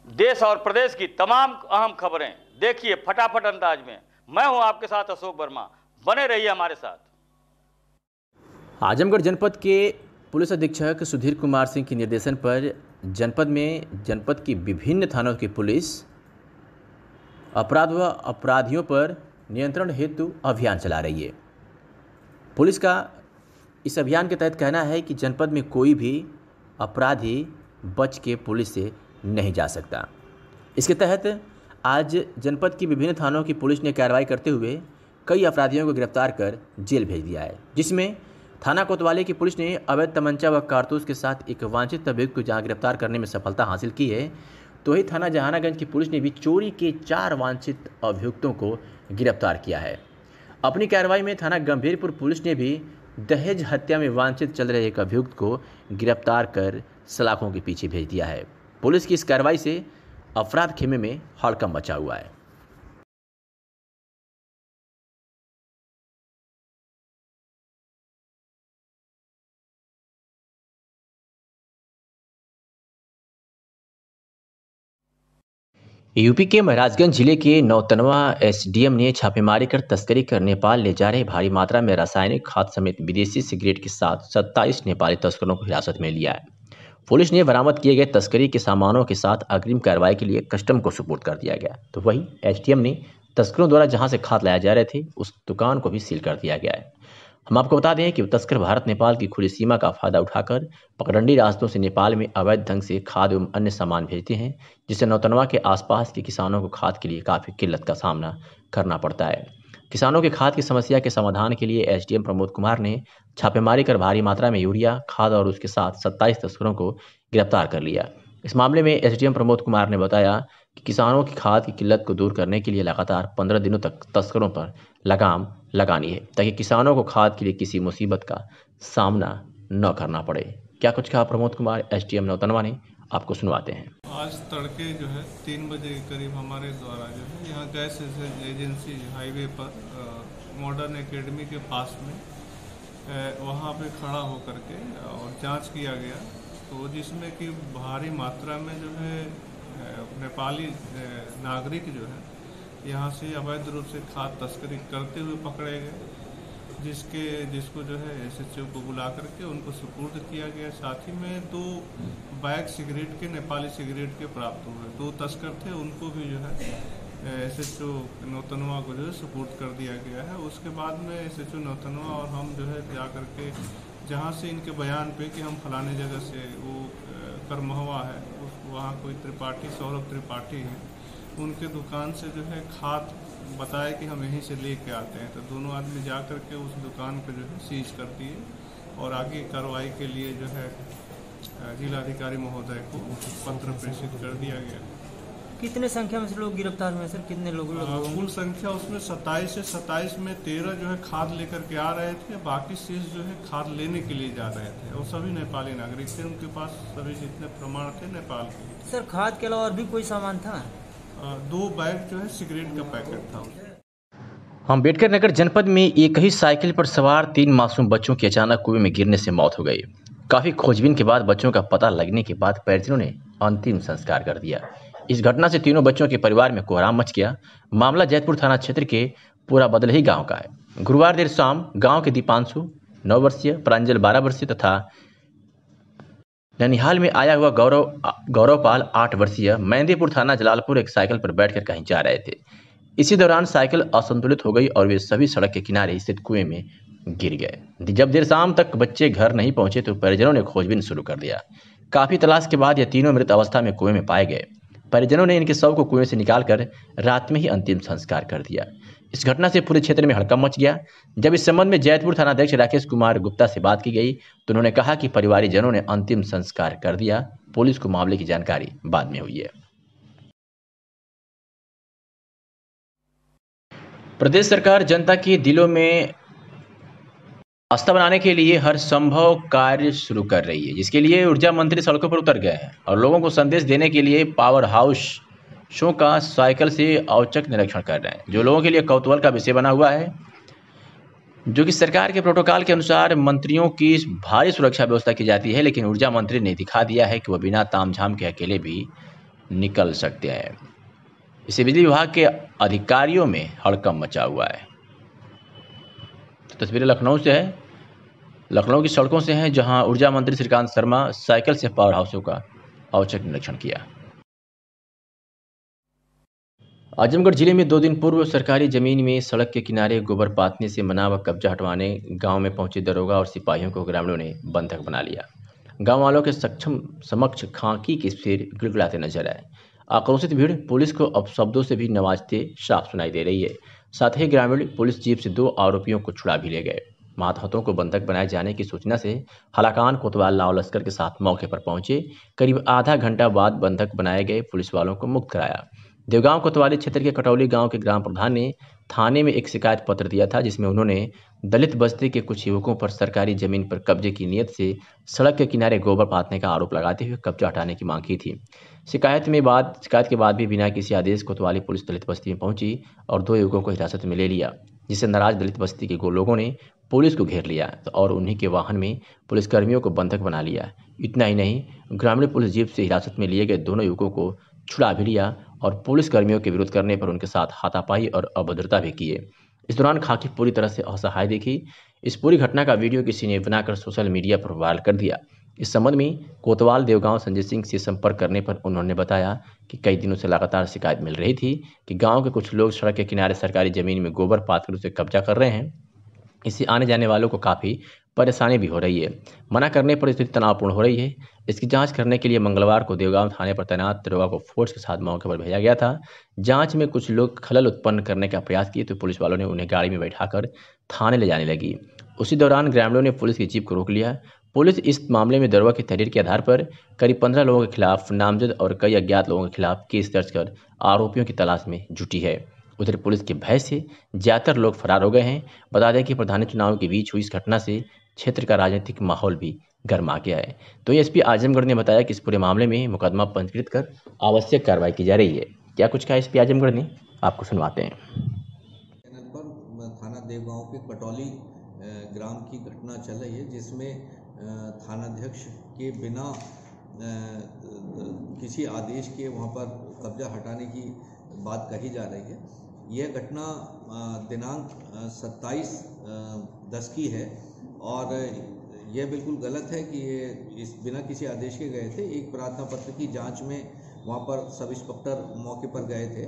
देश और प्रदेश की तमाम अहम खबरें देखिए फटाफट अंदाज में। मैं हूं आपके साथ अशोक वर्मा, बने रहिए हमारे साथ। आजमगढ़ जनपद के पुलिस अधीक्षक सुधीर कुमार सिंह के निर्देशन पर जनपद की विभिन्न थानों की पुलिस अपराध व अपराधियों पर नियंत्रण हेतु अभियान चला रही है। पुलिस का इस अभियान के तहत कहना है कि जनपद में कोई भी अपराधी बच के पुलिस से नहीं जा सकता। इसके तहत आज जनपद की विभिन्न थानों की पुलिस ने कार्रवाई करते हुए कई अपराधियों को गिरफ्तार कर जेल भेज दिया है, जिसमें थाना कोतवाली की पुलिस ने अवैध तमंचा व कारतूस के साथ एक वांछित अभियुक्त को जहां गिरफ्तार करने में सफलता हासिल की है, तो वही थाना जहानागंज की पुलिस ने भी चोरी के 4 वांछित अभियुक्तों को गिरफ्तार किया है। अपनी कार्रवाई में थाना गंभीरपुर पुलिस ने भी दहेज हत्या में वांछित चल रहे एक अभियुक्त को गिरफ्तार कर सलाखों के पीछे भेज दिया है। पुलिस की इस कार्रवाई से अपराध खेमे में हड़कंप मचा हुआ है। यूपी के महाराजगंज जिले के नौतनवा एसडीएम ने छापेमारी कर तस्करी कर नेपाल ले जा रहे भारी मात्रा में रासायनिक खाद समेत विदेशी सिगरेट के साथ 27 नेपाली तस्करों को हिरासत में लिया है। पुलिस ने बरामद किए गए तस्करी के सामानों के साथ अग्रिम कार्रवाई के लिए कस्टम को सुपुर्द कर दिया गया। तो वहीं एसडीएम ने तस्करों द्वारा जहां से खाद लाया जा रहे थे उस दुकान को भी सील कर दिया गया है। हम आपको बता दें कि तस्कर भारत नेपाल की खुली सीमा का फायदा उठाकर पगडंडी रास्तों से नेपाल में अवैध ढंग से खाद एवं अन्य सामान भेजते हैं, जिससे नौतनवा के आसपास के किसानों को खाद के लिए काफ़ी किल्लत का सामना करना पड़ता है। किसानों के खाद की समस्या के समाधान के लिए एसडीएम प्रमोद कुमार ने छापेमारी कर भारी मात्रा में यूरिया खाद और उसके साथ 27 तस्करों को गिरफ्तार कर लिया। इस मामले में एसडीएम प्रमोद कुमार ने बताया कि किसानों की खाद की किल्लत को दूर करने के लिए लगातार 15 दिनों तक तस्करों पर लगाम लगानी है, ताकि किसानों को खाद के लिए किसी मुसीबत का सामना न करना पड़े। क्या कुछ कहा प्रमोद कुमार एसडीएम नौतनवा ने, आपको सुनवाते हैं। आज तड़के जो है 3 बजे के करीब हमारे द्वारा जो है यहाँ गैस एजेंसी हाईवे पर मॉडर्न एकेडमी के पास में वहाँ पे खड़ा होकर के और जांच किया गया, तो जिसमें कि भारी मात्रा में जो है नेपाली नागरिक जो है यहाँ से अवैध रूप से खाद तस्करी करते हुए पकड़े गए, जिसको जो है एसएचओ को बुला करके उनको सुपुर्द किया गया। साथ ही में 2 बैग सिगरेट के, नेपाली सिगरेट के प्राप्त हुए। 2 तस्कर थे, उनको भी जो है एसएचओ नौतनवा को जो है सुपुर्द कर दिया गया है। उसके बाद में एसएचओ नौतनवा और हम जो है जा करके जहाँ से इनके बयान पे कि हम फलाने जगह से वो करमहवा है, वहाँ कोई त्रिपाठी, सौरभ त्रिपाठी है, उनके दुकान से जो है खाद बताया कि हम यहीं से लेके आते हैं। तो दोनों आदमी जा करके उस दुकान को जो है सीज कर दिए और आगे कार्रवाई के लिए जो है जिलाधिकारी महोदय को पत्र प्रेषित कर दिया गया। कितने संख्या में से लोग गिरफ्तार हुए सर? कितने लोग? कुल संख्या उसमें 27 है। 27 में 13 जो है खाद लेकर के आ रहे थे, बाकी शेष जो है खाद लेने के लिए जा रहे थे और सभी नेपाली नागरिक थे। उनके पास सभी जितने प्रमाण थे नेपाल के। सर खाद के अलावा और भी कोई सामान था? 2 बैग जो है सिगरेट का पैकेट था। अम्बेडकर नगर जनपद में एक ही साइकिल पर सवार 3 मासूम बच्चों की अचानक कुएं में गिरने से मौत हो गई। काफी खोजबीन के बाद बच्चों का पता लगने के बाद परिजनों ने अंतिम संस्कार कर दिया। इस घटना से तीनों बच्चों के परिवार में कोहराम मच गया। मामला जैतपुर थाना क्षेत्र के पूरा बदलही गांव का है। गुरुवार देर शाम गांव के दीपांशु 9 वर्षीय, प्रांजल 12 वर्षीय तथा ननिहाल में आया हुआ गौरवपाल 8 वर्षीय मेहंदीपुर थाना जलालपुर एक साइकिल पर बैठकर कहीं जा रहे थे। इसी दौरान साइकिल असंतुलित हो गई और वे सभी सड़क के किनारे स्थित कुएं में गिर गए। जब देर शाम तक बच्चे घर नहीं पहुंचे तो परिजनों ने खोजबीन शुरू कर दिया। काफी तलाश के बाद ये तीनों मृत अवस्था में कुएं में पाए गए। परिजनों ने इनके शव को कुएं से निकालकर रात में ही अंतिम संस्कार कर दिया। इस घटना से पूरे क्षेत्र में हड़कंप मच गया। जब इस संबंध में जैतपुर थानाध्यक्ष राकेश कुमार गुप्ता से बात की गई तो उन्होंने कहा कि परिवारजनों ने अंतिम संस्कार कर दिया। पुलिस को मामले की जानकारी बाद में हुई है। प्रदेश सरकार जनता के दिलों में आस्था बनाने के लिए हर संभव कार्य शुरू कर रही है, जिसके लिए ऊर्जा मंत्री सड़कों पर उतर गए हैं और लोगों को संदेश देने के लिए पावर हाउस शो का साइकिल से औचक निरीक्षण कर रहे हैं, जो लोगों के लिए कौतूहल का विषय बना हुआ है। जो कि सरकार के प्रोटोकॉल के अनुसार मंत्रियों की भारी सुरक्षा व्यवस्था की जाती है, लेकिन ऊर्जा मंत्री ने दिखा दिया है कि वह बिना तामझाम के अकेले भी निकल सकते हैं। इससे बिजली विभाग के अधिकारियों में हड़कंप मचा हुआ है। तो तस्वीरें लखनऊ से है, लखनऊ की सड़कों से हैं, जहां ऊर्जा मंत्री श्रीकांत शर्मा साइकिल से पावर हाउसों का औचक निरीक्षण किया। आजमगढ़ जिले में 2 दिन पूर्व सरकारी जमीन में सड़क के किनारे गोबर पाथने से मना व कब्जा हटवाने गांव में पहुंचे दरोगा और सिपाहियों को ग्रामीणों ने बंधक बना लिया। गांव वालों के समक्ष खाकी के सिर गिड़गिड़ाते नजर आए। आक्रोशित भीड़ पुलिस को अपशब्दों से भी नवाजते साफ सुनाई दे रही है। साथ ही ग्रामीण पुलिस जीप से 2 आरोपियों को छुड़ा भी ले गए। मातहतों को बंधक बनाए जाने की सूचना से हलाकान कोतवाल लाव लश्कर के साथ मौके पर पहुंचे। करीब आधा घंटा बाद बंधक बनाए गए पुलिस वालों को मुक्त कराया। देवगांव कोतवाली क्षेत्र के कटौली गांव के ग्राम प्रधान ने थाने में एक शिकायत पत्र दिया था, जिसमें उन्होंने दलित बस्ती के कुछ युवकों पर सरकारी जमीन पर कब्जे की नीयत से सड़क के किनारे गोबर पाथने का आरोप लगाते हुए कब्जा हटाने की मांग की थी। शिकायत के बाद भी बिना किसी आदेश कोतवाली पुलिस दलित बस्ती में पहुंची और 2 युवकों को हिरासत में ले लिया, जिससे नाराज दलित बस्ती के लोगों ने पुलिस को घेर लिया और उन्हीं के वाहन में पुलिसकर्मियों को बंधक बना लिया। इतना ही नहीं, ग्रामीण पुलिस जीप से हिरासत में लिए गए दोनों युवकों को छुड़ा भी लिया और पुलिसकर्मियों के विरोध करने पर उनके साथ हाथापाई और अभद्रता भी किए। इस दौरान खाकी पूरी तरह से असहाय दिखी। इस पूरी घटना का वीडियो किसी ने बनाकर सोशल मीडिया पर वायरल कर दिया। इस संबंध में कोतवाल देवगांव संजय सिंह से संपर्क करने पर उन्होंने बताया कि कई दिनों से लगातार शिकायत मिल रही थी कि गांव के कुछ लोग सड़क के किनारे सरकारी जमीन में गोबर पाथकर उसे कब्जा कर रहे हैं। इससे आने जाने वालों को काफ़ी परेशानी भी हो रही है। मना करने पर स्थिति तनावपूर्ण हो रही है। इसकी जांच करने के लिए मंगलवार को देवगांव थाने पर तैनात दरोगा को फोर्स के साथ मौके पर भेजा गया था। जांच में कुछ लोग खलल उत्पन्न करने का प्रयास किए तो पुलिस वालों ने उन्हें गाड़ी में बैठाकर थाने ले जाने लगी। उसी दौरान ग्रामीणों ने पुलिस की जीप को रोक लिया। पुलिस इस मामले में दरोगा की तहरीर के आधार पर करीब 15 लोगों के खिलाफ नामजद और कई अज्ञात लोगों के खिलाफ केस दर्ज कर आरोपियों की तलाश में जुटी है। उधर पुलिस के भय से ज्यादातर लोग फरार हो गए हैं। बता दें कि प्रधान चुनाव के बीच हुई इस घटना से क्षेत्र का राजनीतिक माहौल भी गर्मा गया है। तो एसपी आजमगढ़ ने बताया कि इस पूरे मामले में मुकदमा पंजीकृत कर आवश्यक कार्रवाई की जा रही है। क्या कुछ कहा एसपी आजमगढ़ ने, आपको सुनवाते हैं। चैनल पर थाना देवगांव के कटौली ग्राम की घटना चल रही है, जिसमें थानाध्यक्ष के बिना किसी आदेश के वहां पर कब्जा हटाने की बात कही जा रही है। यह घटना दिनांक 27/10 की है और यह बिल्कुल गलत है कि ये इस बिना किसी आदेश के गए थे। एक प्रार्थना पत्र की जांच में वहाँ पर सब इंस्पेक्टर मौके पर गए थे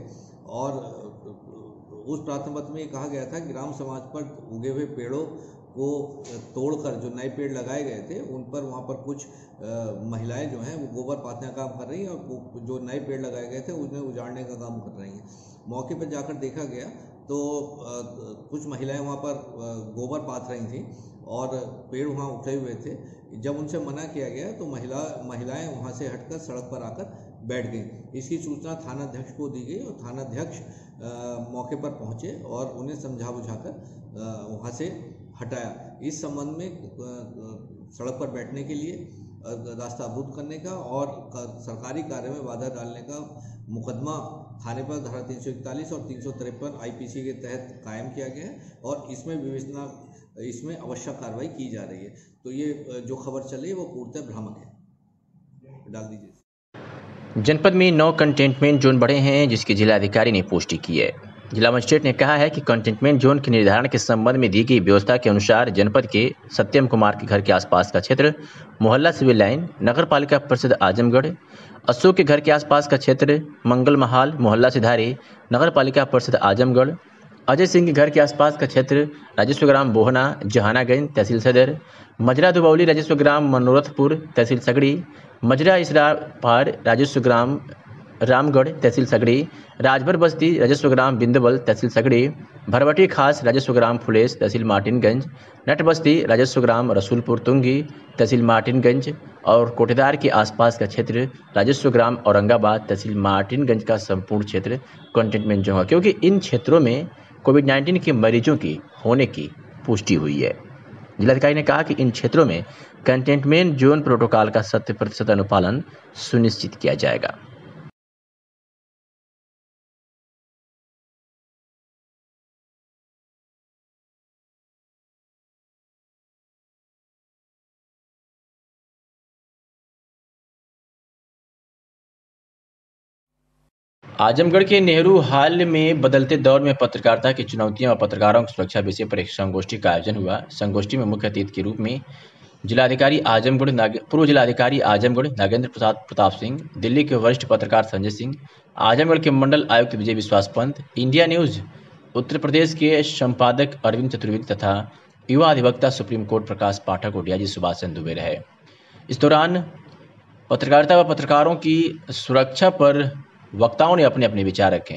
और उस प्रार्थना पत्र में कहा गया था कि ग्राम समाज पर उगे हुए पेड़ों को तोड़कर जो नए पेड़ लगाए गए थे उन पर वहाँ पर कुछ महिलाएं जो हैं वो गोबर पाथने का काम कर रही हैं और वो जो नए पेड़ लगाए गए थे उन्हें उजाड़ने का काम कर रही हैं। मौके पर जाकर देखा गया तो कुछ महिलाएं वहाँ पर गोबर पाथ रही थीं और पेड़ वहाँ उठे हुए थे। जब उनसे मना किया गया तो महिलाएं वहाँ से हटकर सड़क पर आकर बैठ गई। इसकी सूचना थानाध्यक्ष को दी गई और थानाध्यक्ष मौके पर पहुँचे और उन्हें समझा बुझाकर वहाँ से हटाया। इस संबंध में सड़क पर बैठने के लिए, रास्ता अवरुद्ध करने का और सरकारी कार्य में बाधा डालने का मुकदमा थाने पर धारा 341 और 353 आईपीसी के तहत कायम किया गया है और इसमें आवश्यक कार्रवाई की जा रही है। तो ये जो खबर चली है वो पूर्णतः भ्रामक है। डाल दीजिए। जनपद में 9 कंटेनमेंट जोन बढ़े हैं, जिसकी जिलाधिकारी ने पुष्टि की है। जिला मजिस्ट्रेट ने कहा है कि कंटेनमेंट जोन के निर्धारण के संबंध में दी गई व्यवस्था के अनुसार जनपद के सत्यम कुमार के घर के आसपास का क्षेत्र, मोहल्ला सिविल लाइन, नगर पालिका परिषद आजमगढ़, अशोक के घर के आसपास का क्षेत्र, मंगल महाल, मोहल्ला सिधारी, नगर पालिका परिषद आजमगढ़, अजय सिंह के घर के आसपास का क्षेत्र, राजस्व ग्राम बोहना, जहानागंज, तहसील सदर, मजरा दुबौली, राजस्व ग्राम मनोरथपुर, तहसील सगड़ी, मजरा इसरापार, राजस्व ग्राम रामगढ़, तहसील सगड़ी, राजभर बस्ती, राजस्व ग्राम बिंदवल, तहसील सगड़ी, भरवटी खास, राजस्व ग्राम फुलेस, तहसील मार्टिनगंज, नट बस्ती, राजस्व ग्राम रसूलपुर तुंगी, तहसील मार्टिनगंज और कोटेदार के आसपास का क्षेत्र, राजस्व ग्राम औरंगाबाद, तहसील मार्टिनगंज का संपूर्ण क्षेत्र कंटेनमेंट जोन है, क्योंकि इन क्षेत्रों में कोविड-19 के मरीजों की होने की पुष्टि हुई है। जिलाधिकारी ने कहा कि इन क्षेत्रों में कंटेनमेंट जोन प्रोटोकॉल का 100% अनुपालन सुनिश्चित किया जाएगा। आजमगढ़ के नेहरू हाल में बदलते दौर में पत्रकारिता की चुनौतियां और पत्रकारों की सुरक्षा विषय पर एक संगोष्ठी का आयोजन हुआ। संगोष्ठी में मुख्य अतिथि के रूप में पूर्व जिलाधिकारी आजमगढ़ नागेंद्र प्रसाद प्रताप सिंह, दिल्ली के वरिष्ठ पत्रकार संजय सिंह, आजमगढ़ के मंडल आयुक्त विजय विश्वास पंत, इंडिया न्यूज उत्तर प्रदेश के संपादक अरविंद चतुर्वेदी तथा युवा अधिवक्ता सुप्रीम कोर्ट प्रकाश पाठक और डीआईजी सुभाष चंद्र दुबे रहे। इस दौरान पत्रकारिता व पत्रकारों की सुरक्षा पर वक्ताओं ने अपने अपने विचार रखे।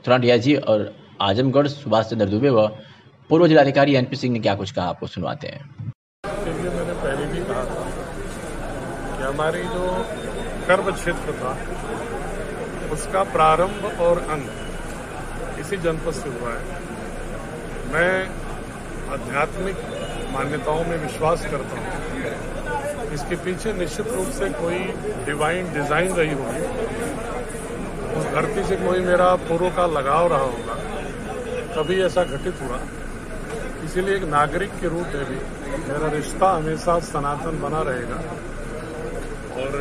तुरंत डीआईजी और आजमगढ़ सुभाष चंद्र दुबे व पूर्व जिलाधिकारी एनपी सिंह ने क्या कुछ कहा, आपको सुनवाते हैं। इसलिए मैंने पहले भी कहा था कि हमारी जो कर्म क्षेत्र था उसका प्रारंभ और अंत इसी जनपद से हुआ है। मैं आध्यात्मिक मान्यताओं में विश्वास करता हूँ। इसके पीछे निश्चित रूप से कोई डिवाइन डिजाइन रही होगी, उस धरती से कोई मेरा पूर्व का लगाव रहा होगा, तभी ऐसा घटित हुआ। इसीलिए एक नागरिक के रूप में भी मेरा रिश्ता हमेशा सनातन बना रहेगा। और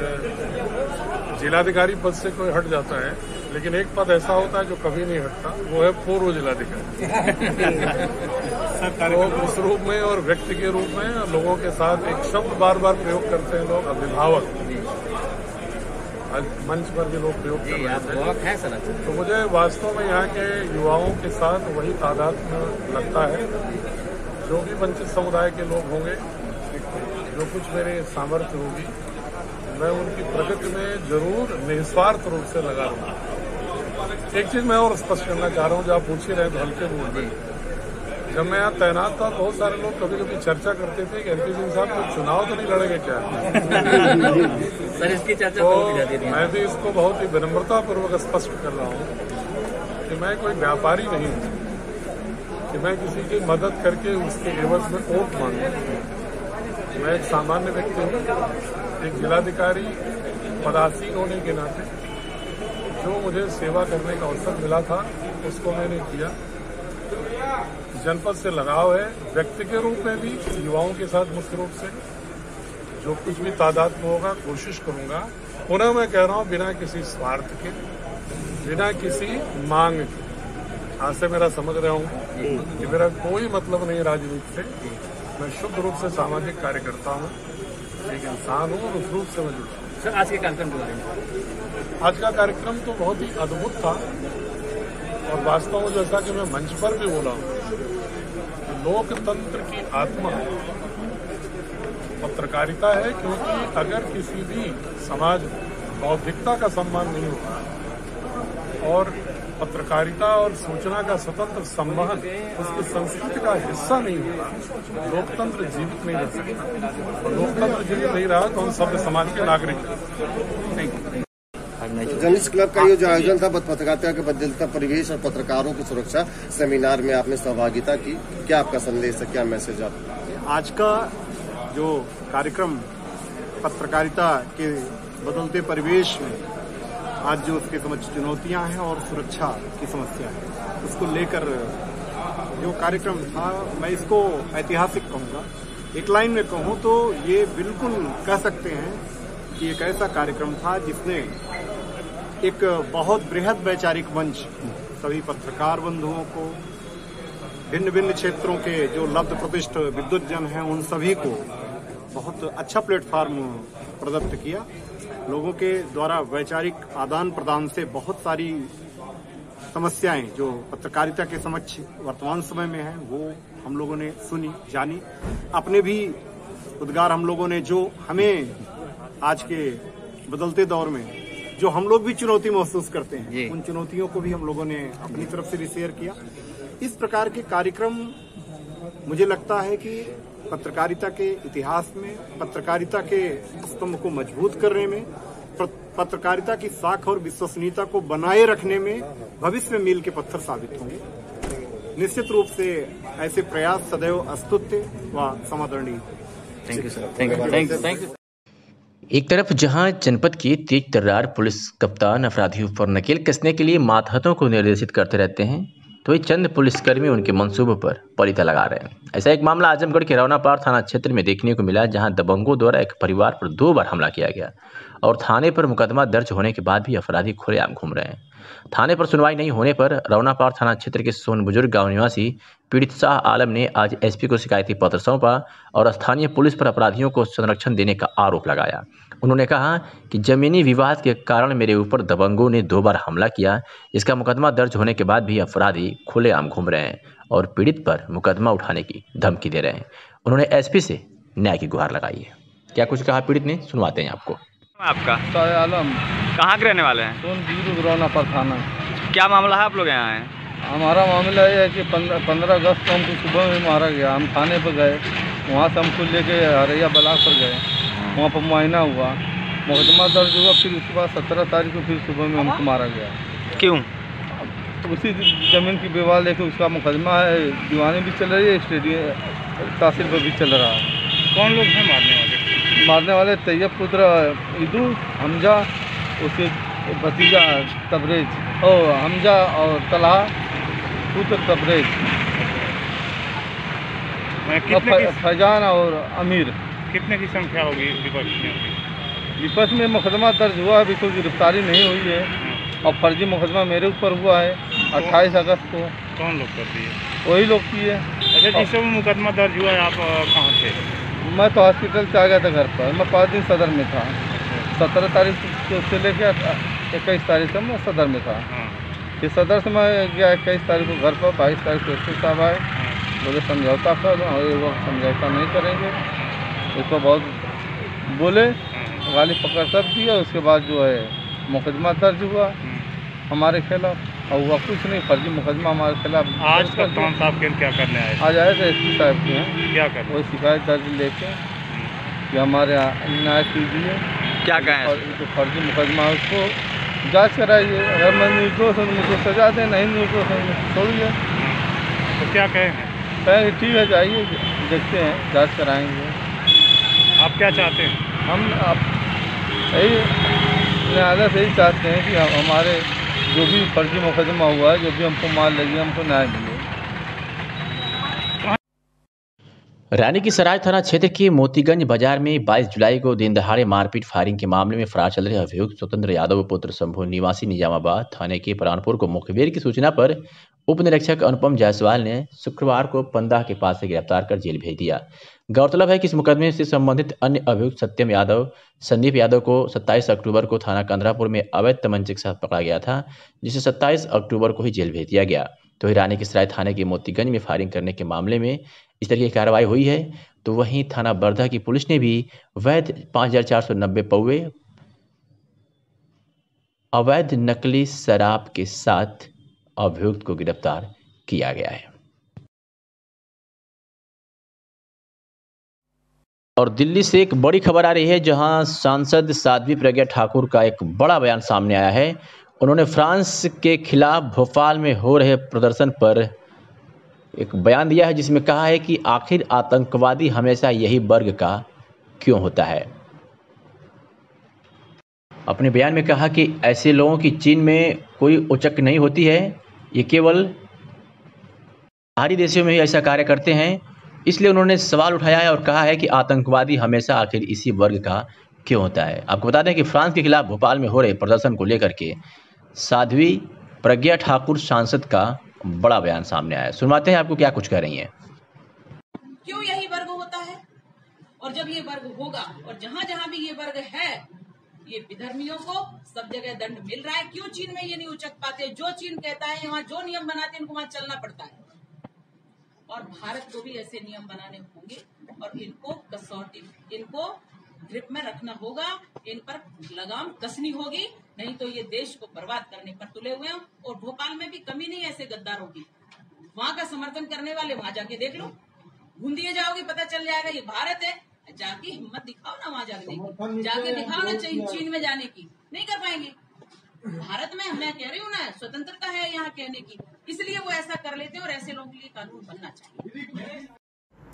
जिलाधिकारी पद से कोई हट जाता है, लेकिन एक पद ऐसा होता है जो कभी नहीं हटता, वो है पूर्व जिलाधिकारी। तो उस रूप में और व्यक्ति के रूप में लोगों के साथ एक शब्द बार बार प्रयोग करते हैं लोग, अभिभावक। आज मंच पर भी लोग प्रयोग कर रहे थे। तो मुझे वास्तव में यहाँ के युवाओं के साथ वही तादाद में लगता है जो भी वंचित समुदाय के लोग होंगे, जो कुछ मेरे सामर्थ्य होगी, मैं उनकी प्रगति में जरूर निस्वार्थ रूप से लगा रहूंगा। एक चीज मैं और स्पष्ट करना चाह रहा हूँ, जो आप पूछ ही रहे तो हल्के बोल में, जब मैं यहाँ तैनात था बहुत सारे लोग कभी कभी चर्चा करते थे कि एनपी सिंह साहब कोई चुनाव तो नहीं लड़ेंगे क्या। सर इसकी चर्चा तो मैं भी इसको बहुत ही विनम्रता पूर्वक स्पष्ट कर रहा हूँ कि मैं कोई व्यापारी नहीं हूँ कि मैं किसी की मदद करके उसके एवज में वोट मांगू। मैं एक सामान्य व्यक्ति हूँ, एक जिलाधिकारी पदासीन होने के नाते जो मुझे सेवा करने का अवसर मिला था उसको मैंने किया। जनपद से लगाव है, व्यक्ति के रूप में भी युवाओं के साथ मुख्य रूप से जो कुछ भी तादाद में होगा कोशिश करूंगा। पुनः मैं कह रहा हूं, बिना किसी स्वार्थ के, बिना किसी मांग के। आज से मेरा समझ रहा हूं कि मेरा कोई मतलब नहीं राजनीति से। मैं शुद्ध रूप से सामाजिक कार्यकर्ता हूं, एक इंसान हूं और उस रूप से मैं जुड़ा हूं। सर आज के कार्यक्रम के बारे में, आज का कार्यक्रम तो बहुत ही अद्भुत था और वास्तव में जैसा कि मैं मंच पर भी बोला हूं, लोकतंत्र की आत्मा पत्रकारिता है, क्योंकि अगर किसी भी समाज में बौद्धिकता का सम्मान नहीं होगा और पत्रकारिता और सूचना का स्वतंत्र संवहन उसकी संस्कृति का हिस्सा नहीं होगा, लोकतंत्र जीवित नहीं रह सकता। और लोकतंत्र जीवित नहीं रहा तो हम सभ्य समाज के नागरिक हैं। जर्नलिस्ट क्लब का ये जो आयोजन था पत्रकारिता के बदलता परिवेश और पत्रकारों की सुरक्षा सेमिनार में आपने सहभागिता की, क्या आपका संदेश है, क्या मैसेज आप? आज का जो कार्यक्रम पत्रकारिता के बदलते परिवेश में आज जो उसके समक्ष चुनौतियां हैं और सुरक्षा की समस्या है, उसको लेकर जो कार्यक्रम था, मैं इसको ऐतिहासिक कहूंगा। एक लाइन में कहूं तो ये बिल्कुल कह सकते हैं कि एक ऐसा कार्यक्रम था जिसने एक बहुत बृहद वैचारिक मंच सभी पत्रकार बंधुओं को, भिन्न भिन्न क्षेत्रों के जो लब्ध प्रतिष्ठ विद्वत जन हैं, उन सभी को बहुत अच्छा प्लेटफॉर्म प्रदत्त किया। लोगों के द्वारा वैचारिक आदान प्रदान से बहुत सारी समस्याएं जो पत्रकारिता के समक्ष वर्तमान समय में हैं, वो हम लोगों ने सुनी, जानी। अपने भी उद्गार हम लोगों ने, जो हमें आज के बदलते दौर में जो हम लोग भी चुनौती महसूस करते हैं, उन चुनौतियों को भी हम लोगों ने अपनी तरफ से भी शेयर किया। इस प्रकार के कार्यक्रम मुझे लगता है कि पत्रकारिता के इतिहास में, पत्रकारिता के स्तंभ को मजबूत करने में, पत्रकारिता की साख और विश्वसनीयता को बनाए रखने में भविष्य में मील के पत्थर साबित होंगे। निश्चित रूप से ऐसे प्रयास सदैव स्तुत्य व समादरणीय। Thank you sir, thank you. एक तरफ जहां जनपद के तेज तर्रार पुलिस कप्तान अपराधियों पर नकेल कसने के लिए मातहतों को निर्देशित करते रहते हैं, तो वही चंद पुलिसकर्मी उनके मंसूबों पर पलीता लगा रहे हैं। ऐसा एक मामला आजमगढ़ के रौनापार थाना क्षेत्र में देखने को मिला, जहां दबंगों द्वारा एक परिवार पर 2 बार हमला किया गया और थाने पर मुकदमा दर्ज होने के बाद भी अपराधी खुलेआम घूम रहे हैं। थाने पर सुनवाई नहीं होने पर रौनापार थाना क्षेत्र के सोन बुजुर्ग गांव निवासी पीड़ित शाह आलम ने आज एसपी को शिकायती पत्र सौंपा और स्थानीय पुलिस पर अपराधियों को संरक्षण देने का आरोप लगाया। उन्होंने कहा कि जमीनी विवाद के कारण मेरे ऊपर दबंगों ने 2 बार हमला किया। इसका मुकदमा दर्ज होने के बाद भी अपराधी खुलेआम घूम रहे हैं और पीड़ित पर मुकदमा उठाने की धमकी दे रहे हैं। उन्होंने एसपी से न्याय की गुहार लगाई है। क्या कुछ कहा पीड़ित ने, सुनवाते हैं आपको। आपका शाह आलम, कहाँ के रहने वाले हैं? सोन बुजुर्ग रौनापार थाना। क्या मामला है, आप लोग यहाँ आए? हमारा मामला ये है कि 15 अगस्त को हमको सुबह में मारा गया। हम थाने पर गए, वहाँ से हमको लेके हरैया ब्लॉक पर गए, वहाँ पर मुआयना हुआ, मुकदमा दर्ज हुआ। फिर उसके बाद 17 तारीख को फिर सुबह में हमको मारा गया। क्यों? उसी ज़मीन की विवाद लेके उसका मुकदमा है, दीवानी भी चल रही है, स्टेडियम तहसील पर भी चल रहा है। कौन लोग हैं मारने वाले? मारने वाले तैयब पुत्र ईदू, हमजा, उसके भतीजा तबरेज और हमजा और तलहा पुत्र तबरेज, फैजान और अमीर। कितने की संख्या होगी विपक्ष में? मुकदमा दर्ज हुआ, अभी कोई गिरफ्तारी नहीं हुई है और फर्जी मुकदमा मेरे ऊपर हुआ है 28 अगस्त को। कौन लोग कर दिए? वही लोग किए। अच्छा, जिस समय मुकदमा दर्ज हुआ है आप कहाँ थे? मैं तो हॉस्पिटल से आ गया था घर पर। मैं 5 दिन सदर में था। 17 तारीख से लेकर 21 तारीख तक मैं सदर में था। फिर सदर से मैं गया 21 तारीख को घर पर। 22 तारीख को एसपी साहब आए, बोले समझौता कर दो, और ये वक्त समझौता नहीं करेंगे। इसको बहुत बोले, गाली पकड़ सब दिया। उसके बाद जो है मुकदमा दर्ज हुआ हमारे खिलाफ, और हुआ कुछ नहीं, फर्जी मुकदमा हमारे खिलाफ। आज कप्तान साहब के क्या करने आए? आज आए थे एसपी साहब के यहाँ। क्या कर? वही शिकायत दर्ज लेके कि हमारे न्याय कीजिए। क्या कहें? और जो फर्जी मुकदमा है उसको जांच कराइए। अगर मैं निर्दोष हूँ मुझको सजा दें, नहीं निर्दोष हूँ छोड़िए। तो क्या कहें? कहेंगे ठीक है, जाइए देखते हैं, जांच कराएंगे। आप क्या चाहते हैं? हम आप यही न्यायालय से ही चाहते हैं कि हमारे जो भी फर्जी मुकदमा हुआ है, जो भी हमको मार लगी, हमको न्याय मिले। रानी की सराय थाना क्षेत्र के मोतीगंज बाजार में 22 जुलाई को दिन दहाड़े मारपीट फायरिंग के मामले में फरार चल रहे अभियुक्त स्वतंत्र यादव पुत्र शंभू निवासी निजामाबाद थाने के प्राणपुर को मुखबिर की सूचना पर उप निरीक्षक अनुपम जायसवाल ने शुक्रवार को पंदा के पास से गिरफ्तार कर जेल भेज दिया। गौरतलब है कि इस मुकदमे से संबंधित अन्य अभियुक्त सत्यम यादव, संदीप यादव को 27 अक्टूबर को थाना कंदरापुर में अवैध तमंचे के साथ पकड़ा गया था, जिसे 27 अक्टूबर को ही जेल भेज दिया गया। तो ही रानी की सराय थाने के मोतीगंज में फायरिंग करने के मामले में इस तरह की कार्रवाई हुई है। तो वहीं थाना बरधा की पुलिस ने भी वैध 5490 पौवे अवैध नकली शराब के साथ अभियुक्त को गिरफ्तार किया गया है। और दिल्ली से एक बड़ी खबर आ रही है, जहां सांसद साध्वी प्रज्ञा ठाकुर का एक बड़ा बयान सामने आया है। उन्होंने फ्रांस के खिलाफ भोपाल में हो रहे प्रदर्शन पर एक बयान दिया है, जिसमें कहा है कि आखिर आतंकवादी हमेशा यही वर्ग का क्यों होता है। अपने बयान में कहा कि ऐसे लोगों की चीन में कोई उचक नहीं होती है, ये केवल बाहरी देशों में ही ऐसा कार्य करते हैं। इसलिए उन्होंने सवाल उठाया है और कहा है कि आतंकवादी हमेशा आखिर इसी वर्ग का क्यों होता है। आपको बता दें कि फ्रांस के खिलाफ भोपाल में हो रहे प्रदर्शन को लेकर के साध्वी प्रज्ञा ठाकुर सांसद का बड़ा बयान सामने आया है। सुनवाते हैं आपको क्या कुछ कह रही हैं। क्यों यही वर्ग होता है, और जब ये वर्ग होगा और जहाँ जहाँ भी ये वर्ग है, ये विधर्मियों को सब जगह दंड मिल रहा है। क्यों चीन में ये नहीं उचक पाते? जो चीन कहता है, वहाँ जो नियम बनाते हैं इनको वहाँ चलना पड़ता है। और भारत को भी ऐसे नियम बनाने होंगे और इनको कसौटी, इनको ग्रिप में रखना होगा, इन पर लगाम कसनी होगी, नहीं तो ये देश को बर्बाद करने पर तुले हुए हैं। और भोपाल में भी कमी नहीं ऐसे गद्दारों की। वहाँ का समर्थन करने वाले वहाँ जाके देख लो, ढूंढ दिए जाओगे, पता चल जाएगा ये भारत है। जाके हिम्मत दिखाओ ना वहाँ जाके, जाके दिखाओ ना चीन में जाने की। नहीं कर पाएंगे। भारत में मैं कह रही हूँ ना, स्वतंत्रता है यहाँ कहने की, इसलिए वो ऐसा कर लेते हैं और ऐसे लोगों के लिए कानून बनना चाहिए।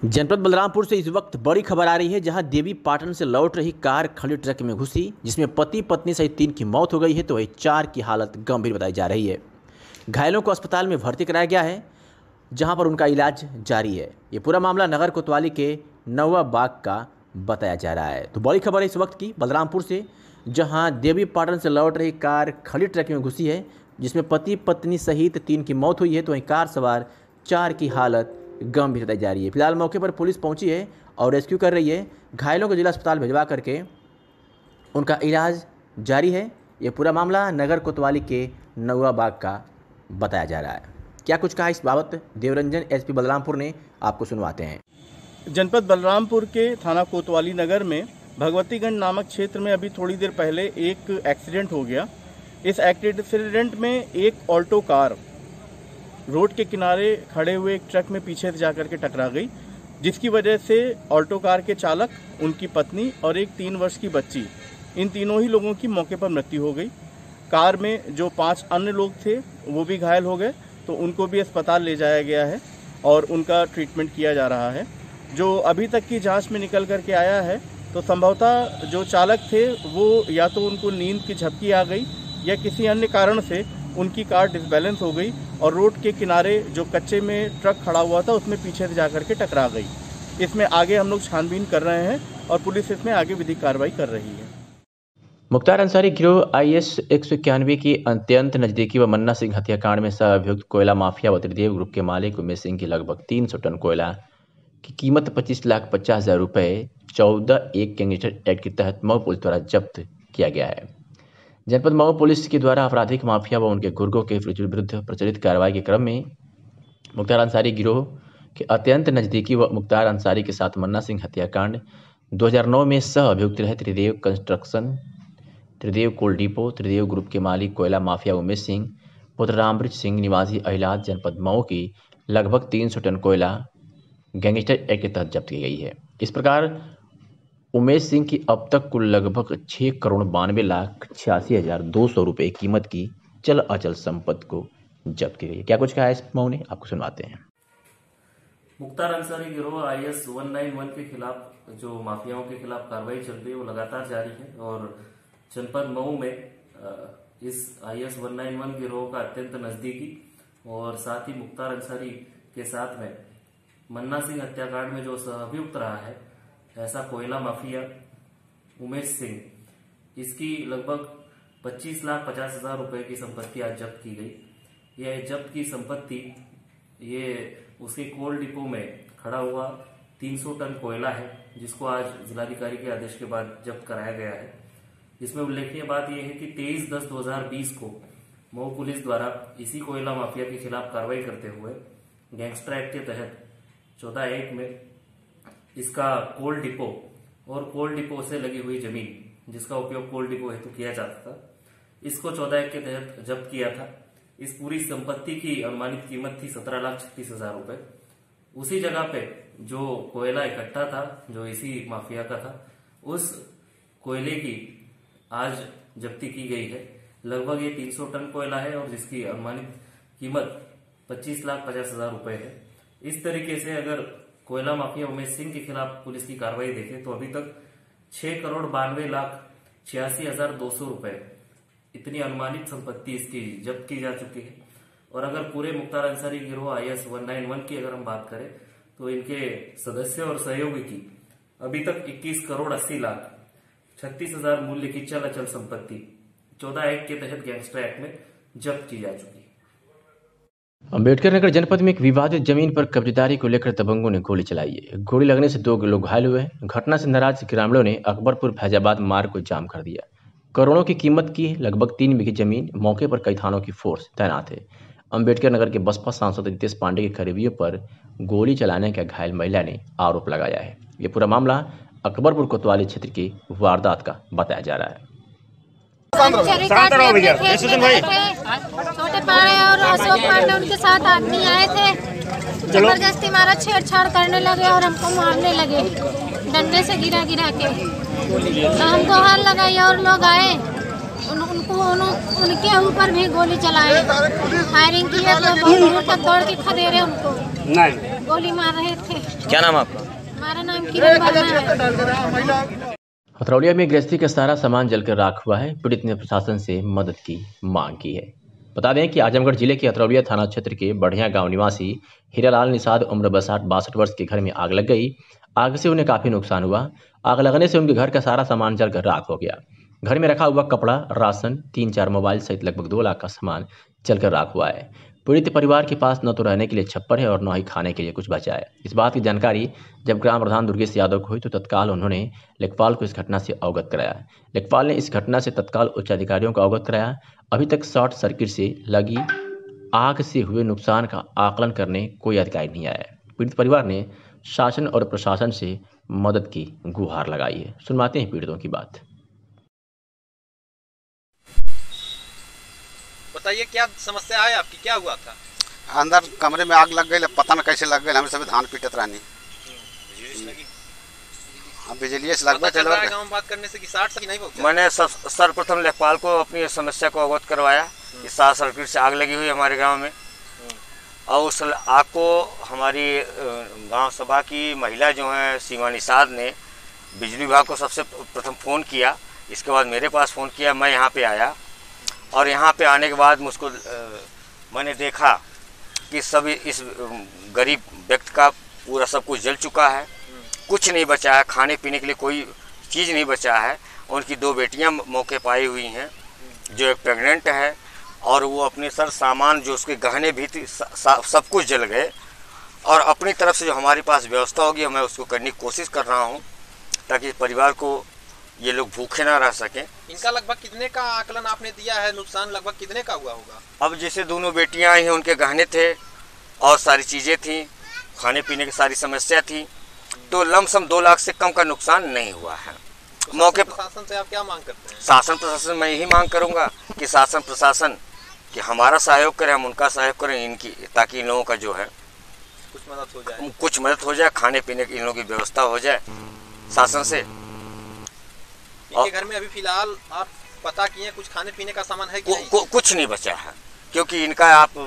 जनपद बलरामपुर से इस वक्त बड़ी खबर आ रही है, जहां देवी पाटन से लौट रही कार खड़ी ट्रक में घुसी, जिसमें पति पत्नी सहित 3 की मौत हो गई है, तो वही 4 की हालत गंभीर बताई जा रही है। घायलों को अस्पताल में भर्ती कराया गया है, जहां पर उनका इलाज जारी है। ये पूरा मामला नगर कोतवाली के नौवा बाग का बताया जा रहा है। तो बड़ी खबर है इस वक्त की बलरामपुर से, जहां देवी पाटन से लौट रही कार खड़ी ट्रक में घुसी है, जिसमें पति पत्नी सहित 3 की मौत हुई है, तो वहीं कार सवार 4 की हालत गंभीर बताई जा रही है। फिलहाल मौके पर पुलिस पहुंची है और रेस्क्यू कर रही है। घायलों को जिला अस्पताल भिजवा करके उनका इलाज जारी है। ये पूरा मामला नगर कोतवाली के नौवा बाग का बताया जा रहा है। क्या कुछ कहा इस बाबत देवरंजन एसपी बलरामपुर ने, आपको सुनवाते हैं। जनपद बलरामपुर के थाना कोतवाली नगर में भगवतीगंज नामक क्षेत्र में अभी थोड़ी देर पहले एक एक्सीडेंट हो गया। इस एक्सीडेंट में एक ऑल्टो कार रोड के किनारे खड़े हुए एक ट्रक में पीछे से जाकर के टकरा गई, जिसकी वजह से ऑल्टो कार के चालक, उनकी पत्नी और एक 3 वर्ष की बच्ची, इन तीनों ही लोगों की मौके पर मृत्यु हो गई। कार में जो 5 अन्य लोग थे वो भी घायल हो गए, तो उनको भी अस्पताल ले जाया गया है और उनका ट्रीटमेंट किया जा रहा है। जो अभी तक की जांच में निकल करके आया है, तो संभवतः जो चालक थे वो या तो उनको नींद की झपकी आ गई या किसी अन्य कारण से उनकी कार डिसबैलेंस हो गई और रोड के किनारे जो कच्चे में ट्रक खड़ा हुआ था उसमें पीछे से जाकर के टकरा गई। इसमें आगे हम लोग छानबीन कर रहे हैं और पुलिस इसमें आगे विधिक कार्रवाई कर रही है। मुख्तार अंसारी गिरोह IS 191 की अत्यंत नज़दीकी व मन्ना सिंह हत्याकांड में सह अभियुक्त कोयला माफिया व त्रिदेव ग्रुप के मालिक उमेश सिंह की लगभग 300 टन कोयला की कीमत 25,50,000 रुपये 14(1) गैंगस्टर एक्ट के तहत मऊ पुलिस द्वारा जब्त किया गया है। जनपद मऊ पुलिस के द्वारा आपराधिक माफिया व उनके गुर्गों के विरुद्ध प्रचलित कार्रवाई के क्रम में मुख्तार अंसारी गिरोह के अत्यंत नज़दीकी व मुख्तार अंसारी के साथ मन्ना सिंह हत्याकांड 2009 में सह अभियुक्त रहे त्रिदेव कंस्ट्रक्शन, त्रिदेव कोल डिपो, त्रिदेव ग्रुप के मालिक कोयला माफिया उमेश सिंह पुत्र रामबृज सिंह निवासी अहिलात जनपद मऊ की लगभग 300 टन कोयला गैंगस्टर एक्ट के तहत जब्त की गई है। इस प्रकार उमेश सिंह की अब तक कुल लगभग 6,92,86,200 रुपये कीमत की चल अचल संपत्ति को जब्त की गई है। क्या कुछ कहा है इस मऊ ने, आपको सुनवाते हैं। मुख्तार अंसारी गिरोह IS 191 के खिलाफ जो माफियाओं के खिलाफ कार्रवाई चल रही है वो लगातार जारी है और जनपद मऊ में इस IS 191 गिरोह का अत्यंत नजदीकी और साथ ही मुख्तार अंसारी के साथ में मन्ना सिंह हत्याकांड में जो सहअभियुक्त रहा है ऐसा कोयला माफिया उमेश सिंह, इसकी लगभग 25,50,000 रुपए की संपत्ति आज जब्त की गई। यह जब्त की संपत्ति ये उसके कोल डिपो में खड़ा हुआ 300 टन कोयला है, जिसको आज जिलाधिकारी के आदेश के बाद जब्त कराया गया है। इसमें उल्लेखनीय बात यह है कि 23/10/2020 को मऊ पुलिस द्वारा इसी कोयला माफिया के खिलाफ कार्रवाई करते हुए गैंगस्टर एक्ट के तहत 14(1) में इसका कोल डिपो और कोल डिपो से लगी हुई जमीन जिसका उपयोग कोल डिपो हेतु किया जाता था, इसको 14(1) के तहत जब्त किया था। इस पूरी संपत्ति की अनुमानित कीमत थी 17,36,000 रुपए। उसी जगह पे जो कोयला इकट्ठा था जो इसी माफिया का था, उस कोयले की आज जब्ती की गई है। लगभग ये 300 टन कोयला है और जिसकी अनुमानित कीमत 25,50,000 रुपए है। इस तरीके से अगर कोयला माफिया उमेश सिंह के खिलाफ पुलिस की कार्रवाई देखें तो अभी तक 6,92,86,200 रुपए इतनी अनुमानित संपत्ति इसकी जब्त की जा चुकी है। और अगर पूरे मुख्तार अंसारी गिरोह IS 191 की अगर हम बात करें तो इनके सदस्य और सहयोगी की अभी तक 21,80,36,000 मूल्य की चल अचल संपत्ति 14(1) के तहत गैंगस्टर एक्ट में जब्त की जा चुकी है। अम्बेडकर नगर जनपद में एक विवादित जमीन पर कब्जेदारी को लेकर दबंगों ने गोली चलाई है। गोली लगने से 2 लोग घायल हुए। घटना से नाराज ग्रामीणों ने अकबरपुर फैजाबाद मार्ग को जाम कर दिया। करोड़ों की कीमत की लगभग 3 बीघे जमीन, मौके पर कई थानों की फोर्स तैनात है। अम्बेडकर नगर के बसपा सांसद रितेश पांडे के करीबियों पर गोली चलाने का घायल महिला ने आरोप लगाया है। ये पूरा मामला अकबरपुर कोतवाली क्षेत्र की वारदात का बताया जा रहा है। छोटे पाड़े और अशोक पांडे उनके साथ आदमी आए थे, जबरदस्ती हमारा छेड़छाड़ करने लगे और हमको मारने लगे डंडे से गिरा के। तो हमको हाथ लगाई और लोग आए, उनके ऊपर भी गोली चलाए, फायरिंग की है। तो बहुत दूर तक दौड़ के खदेरे उनको गोली मार रहे थे। क्या नाम आपका? हमारा नाम किरण वर्मा है। हथरौलिया में गृहस्थी का सारा सामान जलकर राख हुआ है। पीड़ित ने प्रशासन से मदद की मांग की है। बता दें कि आजमगढ़ जिले के अतरौलिया थाना क्षेत्र के बढ़िया गांव निवासी हीरालाल निषाद उम्र 62 वर्ष के घर में आग लग गई। आग से उन्हें काफी नुकसान हुआ। आग लगने से उनके घर का सारा सामान जलकर राख हो गया। घर में रखा हुआ कपड़ा, राशन, 3-4 मोबाइल सहित लगभग 2 लाख का सामान जलकर राख हुआ है। पीड़ित परिवार के पास न तो रहने के लिए छप्पर है और न ही खाने के लिए कुछ बचा है। इस बात की जानकारी जब ग्राम प्रधान दुर्गेश यादव को हुई तो तत्काल उन्होंने लेखपाल को इस घटना से अवगत कराया। लेखपाल ने इस घटना से तत्काल उच्च अधिकारियों को अवगत कराया। अभी तक शॉर्ट सर्किट से लगी आग से हुए नुकसान का आकलन करने कोई अधिकारी नहीं आया है। पीड़ित परिवार ने शासन और प्रशासन से मदद की गुहार लगाई है। सुनवाते हैं पीड़ितों की बात। बताइए क्या समस्या है आपकी, क्या हुआ था? अंदर कमरे में आग लग गई, पता न कैसे लग गई। हम सब धान पीटत रहनी। बिजली से लग गई। गाँव में बात करने से कि 60 नहीं पहुंचा। मैंने सर्वप्रथम लेखपाल को अपनी समस्या को अवगत करवाया कि शॉर्ट सर्किट से आग लगी हुई है हमारे गांव में। और उस आग को हमारी गांव सभा की महिला जो है सीमा निषाद ने बिजली विभाग को सबसे प्रथम फ़ोन किया। इसके बाद मेरे पास फ़ोन किया। मैं यहाँ पे आया और यहाँ पे आने के बाद मुझको मैंने देखा कि सब इस गरीब व्यक्ति का पूरा सब कुछ जल चुका है। कुछ नहीं बचा है, खाने पीने के लिए कोई चीज़ नहीं बचा है। उनकी 2 बेटियां मौके पाई हुई हैं, जो एक प्रेग्नेंट है, और वो अपने सर सामान जो उसके गहने भी थी सब कुछ जल गए। और अपनी तरफ से जो हमारे पास व्यवस्था होगी मैं उसको करने की कोशिश कर रहा हूँ ताकि परिवार को ये लोग भूखे ना रह सकें। इनका लगभग कितने का आकलन आपने दिया है? नुकसान लगभग कितने का हुआ होगा? अब जैसे दोनों बेटियां आई हैं, उनके गहने थे और सारी चीज़ें थी, खाने पीने की सारी समस्या थी, तो लमसम 2 लाख से कम का नुकसान नहीं हुआ है। तो मौके प्रशासन से आप क्या मांग करते हैं? शासन प्रशासन मैं यही मांग करूंगा कि शासन प्रशासन कि हमारा सहयोग करें, हम उनका सहयोग करें इनकी, ताकि इन लोगों का जो है कुछ मदद हो जाए, खाने पीने की इन लोगों की व्यवस्था हो जाए शासन से। इनके घर में अभी फिलहाल आप पता किए कुछ खाने पीने का सामान है कि नहीं? कुछ नहीं बचा है, क्योंकि इनका आप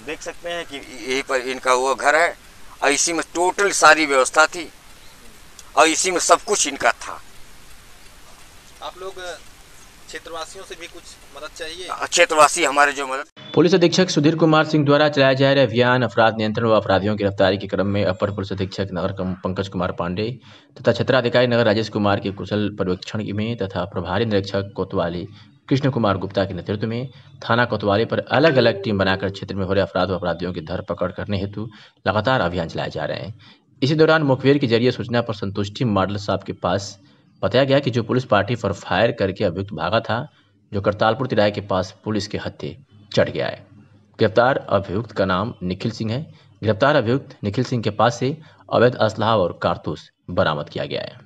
देख सकते हैं कि यहीं पर इनका वो घर है और इसी में टोटल सारी व्यवस्था थी और इसी में सब कुछ इनका था। आप लोग क्षेत्रवासियों से भी कुछ मदद चाहिए? क्षेत्रवासी हमारे जो मदद। पुलिस अधीक्षक सुधीर कुमार सिंह द्वारा चलाया जा रहा अभियान अपराध नियंत्रण व अपराधियों की गिरफ्तारी के क्रम में अपर पुलिस अधीक्षक नगर पंकज कुमार पांडे तथा क्षेत्राधिकारी नगर राजेश कुमार के कुशल पर्यवेक्षण में तथा प्रभारी निरीक्षक कोतवाली कृष्ण कुमार गुप्ता के नेतृत्व में थाना कोतवाली पर अलग अलग टीम बनाकर क्षेत्र में हो रहे अपराध व अपराधियों की धरपकड़ करने हेतु लगातार अभियान चलाए जा रहे हैं। इसी दौरान मुखबिर के जरिए सूचना पर संतुष्टि मॉडल साहब के पास बताया गया कि जो पुलिस पार्टी पर फायर करके अभियुक्त भागा था, जो करतालपुर तिराहे के पास पुलिस के हत्थे चढ़ गया है। गिरफ्तार अभियुक्त का नाम निखिल सिंह है। गिरफ्तार अभियुक्त निखिल सिंह के पास से अवैध असलाह और कारतूस बरामद किया गया है।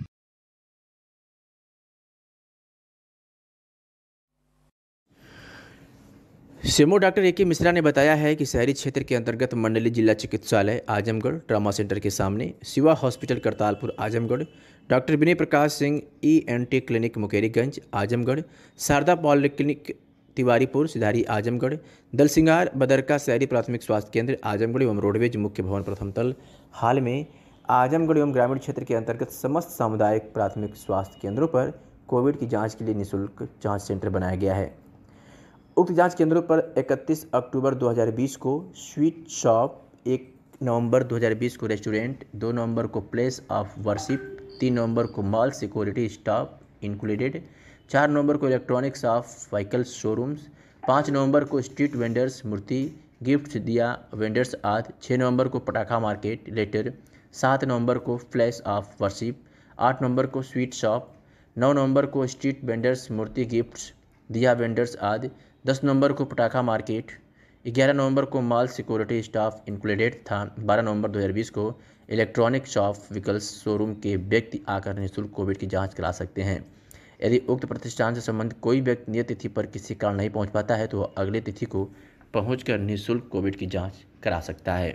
CMO doctor A K. मिश्रा ने बताया है कि शहरी क्षेत्र के अंतर्गत मंडली जिला चिकित्सालय आजमगढ़, ट्रामा सेंटर के सामने, Shiva hospital Kartalpur Azamgarh, doctor Vinay Prakash Singh ENT clinic Mukeriganj Azamgarh, Sharda polyclinic Tiwaripur Sidhari Azamgarh, Dalsingar Badarka शहरी प्राथमिक स्वास्थ्य केंद्र आजमगढ़ एवं रोडवेज मुख्य भवन प्रथम तल हाल में आजमगढ़ एवं ग्रामीण क्षेत्र के अंतर्गत समस्त सामुदायिक प्राथमिक स्वास्थ्य केंद्रों पर कोविड की जाँच के लिए निःशुल्क जाँच सेंटर बनाया गया है। उक्त जांच केंद्रों पर 31 अक्टूबर 2020 को स्वीट शॉप, 1 नवंबर 2020 को रेस्टोरेंट, 2 नवंबर को प्लेस ऑफ वर्शिप, 3 नवंबर को मॉल सिक्योरिटी स्टाफ इंक्लूडेड, 4 नवंबर को इलेक्ट्रॉनिक्स ऑफ व्हीकल्स शोरूम्स, 5 नवंबर को स्ट्रीट वेंडर्स मूर्ति गिफ्ट दिया वेंडर्स आदि, 6 नवंबर को पटाखा मार्केट लेटर, 7 नवंबर को फ्लैश ऑफ वर्शिप, 8 नवंबर को स्वीट शॉप, 9 नवंबर को स्ट्रीट वेंडर्स मूर्ति गिफ्ट्स दिया वेंडर्स आदि, 10 नवंबर को पटाखा मार्केट, 11 नवंबर को मॉल सिक्योरिटी स्टाफ इंक्लूडेड था, 12 नवंबर 2020 को इलेक्ट्रॉनिक शॉप व्हीकल्स शोरूम के व्यक्ति आकर निःशुल्क कोविड की जांच करा सकते हैं। यदि उक्त प्रतिष्ठान से संबंधित कोई व्यक्ति नियत तिथि पर किसी कारण नहीं पहुंच पाता है तो वह अगले तिथि को पहुंचकर निःशुल्क कोविड की जांच करा सकता है।